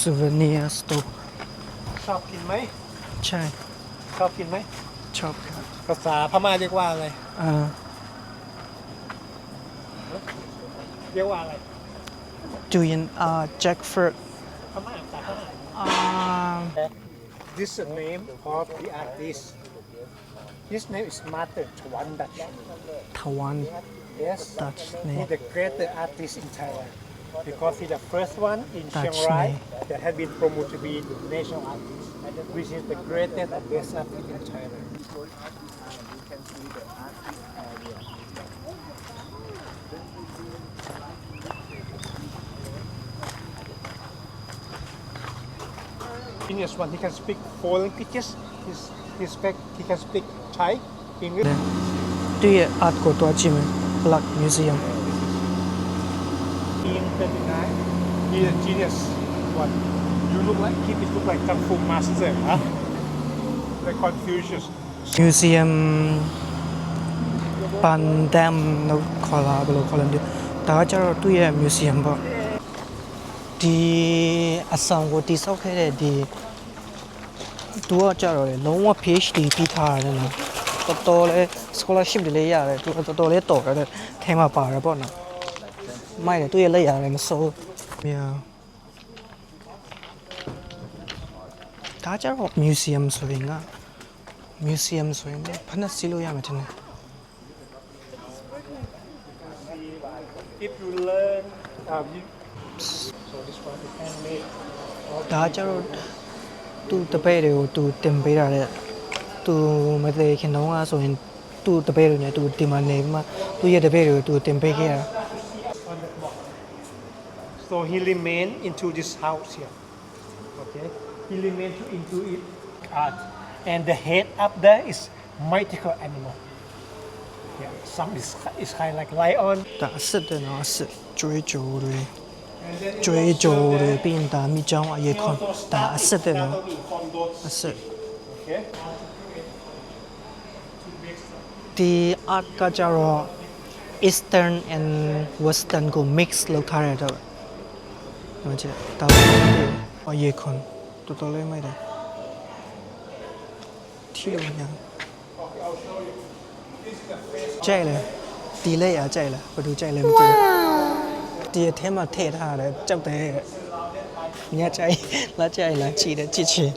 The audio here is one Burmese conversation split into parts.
souvenir store ชอบกินไหม ใช่ ชอบกินไหม ชอบครับ ภาษาพม่าเรียกว่าอะไร เรียกว่าอะไร doing jackfruit พม่าภาษาพม่า This is the name of the artist. His name is Martin Chawan Dutch. ทวัน Yes. Dutch He's name the greatest artist in Thailand because he's the first one in Dutch Chiang Rai name. that has been promoted to be the national artist, which is the greatest and best artist in Thailand. Genius one, he can speak 4 languages. He can speak Thai, English. သူ့ရဲ့ art ကိုတွားကြည့်မယ် Black Museum In 39, he's a genius one. You look like Kung Fu master, huh? Like Confucius. Museum ပန်ဒမ်လို့ခေါ်လာဘယ်လိုခေါ်လဲမသိဘူးဒါကကျတော့သူ့ရဲ့ museum ပေါ့ဒီအဆောင်ကိုတိဆောက်ခဲ့တဲ့ဒီသူကကျတော့လေလုံးဝ PhD ပြီးထားရတယ်နော်တော်တော်လေး scholarship တွေလည်းရတယ်သူကတော်တော်လေးတော်တယ်ထဲမှာပါတယ်ပေါ့နော်မိုက်တယ်သူ့ရဲ့လက်ရတယ်မစိုးမြောက်ဒါကျတော့ museum ဆိုရင်က museum ဆိုရင်ဖက်နဲ့စီးလို့ရမှာတင်တယ် If you learn, so this one is handmade. ဒါကျတော့သူတပည့်တွေကိုသူတင်ပေးတာတဲ့သူမသေးခင်တော့ကဆိုရင်သူတပည့်တွေနဲ့သူဒီမှာနေပြီးမှသူရဲ့တပည့်တွေကိုသူတင်ပေးခဲ့ရတာ On the box. So he remained into this house here. Okay, he remained into it art, and the head up there is mythical animal. Yeah, some is kind of like lion. ဒါအစ်စ်တယ်နော်အစ်စ်ကျွေးကြိုတွေ And then ကျွေးကြိုတွေပြီးရင်ဒါမိချောင်းအရေးခွန်ဒါအစ်စ်တယ်နော် from those. အစ်စ် Okay. ဒီ art ကကျတော့ Eastern and Western ကို mix လုပ်ထားတဲ့တော့ဟိုကျတောက်အရေးခွန်တော်တော်လေးမိုက်တယ်ထီလို့ညာကြိုက်လေဒီလက်ရကြိုက်လားဘာလို့ကြိုက်လဲမသိဘူးဒီအထဲမှာထည့်ထားတယ်ကြောက်တယ်ညကြိုက်လာကြိုက်လာချီတယ်ချစ်ချင်း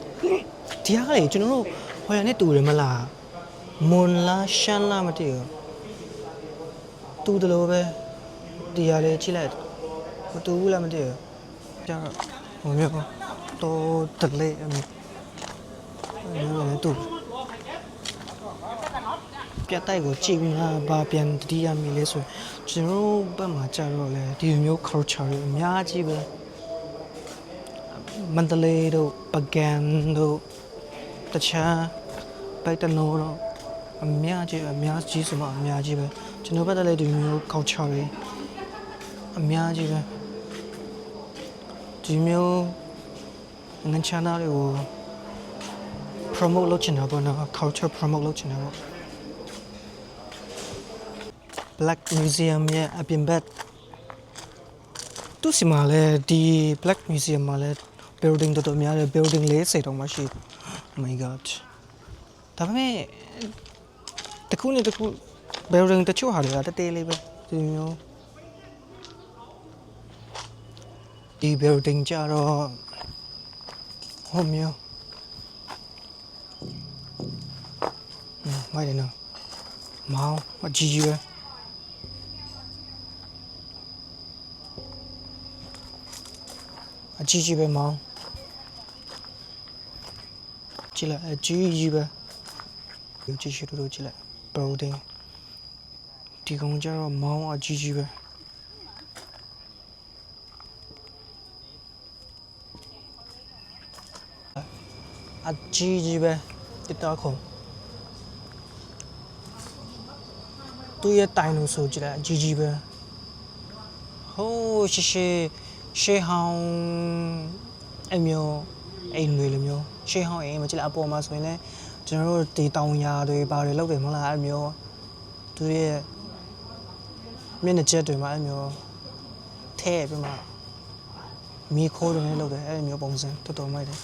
ဒီဟာလေကျွန်တော်တို့ဟိုရနဲ့တူတယ်မလားမွန်လာရှန်လာမသိဘူးတူတယ်လို့ပဲဒီဟာလေချိလိုက်မတူဘူးလားမသိဘူးကျတော့ဟိုမျိုးတော့တလေအမျိုးလည်းတူပြတ်တိုက်ကိုကြည့်ပြီးမှဘာပြန်တတိယမိလဲဆိုကျွန်တော်ဘက်မှာကြတော့လေဒီမျိုး culture တွေအများကြီးပဲမန္တလေးတို့ပကံတို့တခြားပိုက်တနိုးတို့အများကြီးဆိုမှအများကြီးပဲကျွန်တော်ဘက်ကလည်းဒီမျိုး culture တွေအများကြီးပဲဒီမျိုးငန်းချမ်းသားတွေကို promote လုပ်ချင်တာပေါ့နော် culture promote လုပ်ချင်တာပေါ့ Black Museum ရဲ့အပြင်ဘက်သူစီမှာလည်းဒီ Black Museum မှာလည်း building တော်တော်များတယ် building 40တောင်မှရှိတယ် Oh my god ဒါပေမဲ့တခုနဲ့တခု building တချို့ဟာတွေကတသေးလေးပဲဒီမျိုးဒီ building ကြတော့ဟိုမျိုးမိုက်တယ်နော်မောင်အကြီးကြီးပဲအကြီးကြီးပဲမောင်ကြည့်လိုက်အကြီးကြီးပဲကြည့်ရှိတို့ကြည့်လိုက် building ဒီကောင်ကျတော့မောင်အကြီးကြီးပဲအကြီးကြီးပဲတစ်တားခုံသူရဲ့တိုင်လို့ဆိုကြည့်လိုက်အကြီးကြီးပဲဟိုးရှေးဟောင်းအမျိုးအိမ်တွေလိုမျိုးရှေးဟောင်းအိမ်မကြည့်လိုက်အပေါ်မှာဆိုရင်လည်းကျွန်တော်တို့ဒီတောင်ယာတွေဘာတွေလုပ်တယ်မဟုတ်လားအဲ့မျိုးသူရဲ့မျက်နှာချက်တွေမှာအဲ့မျိုးထဲပြီးမှ မီခိုးတယ်နဲ့လောက်တယ်အဲ့လိုမျိုးပုံစံတော်တော်မိုက်တယ်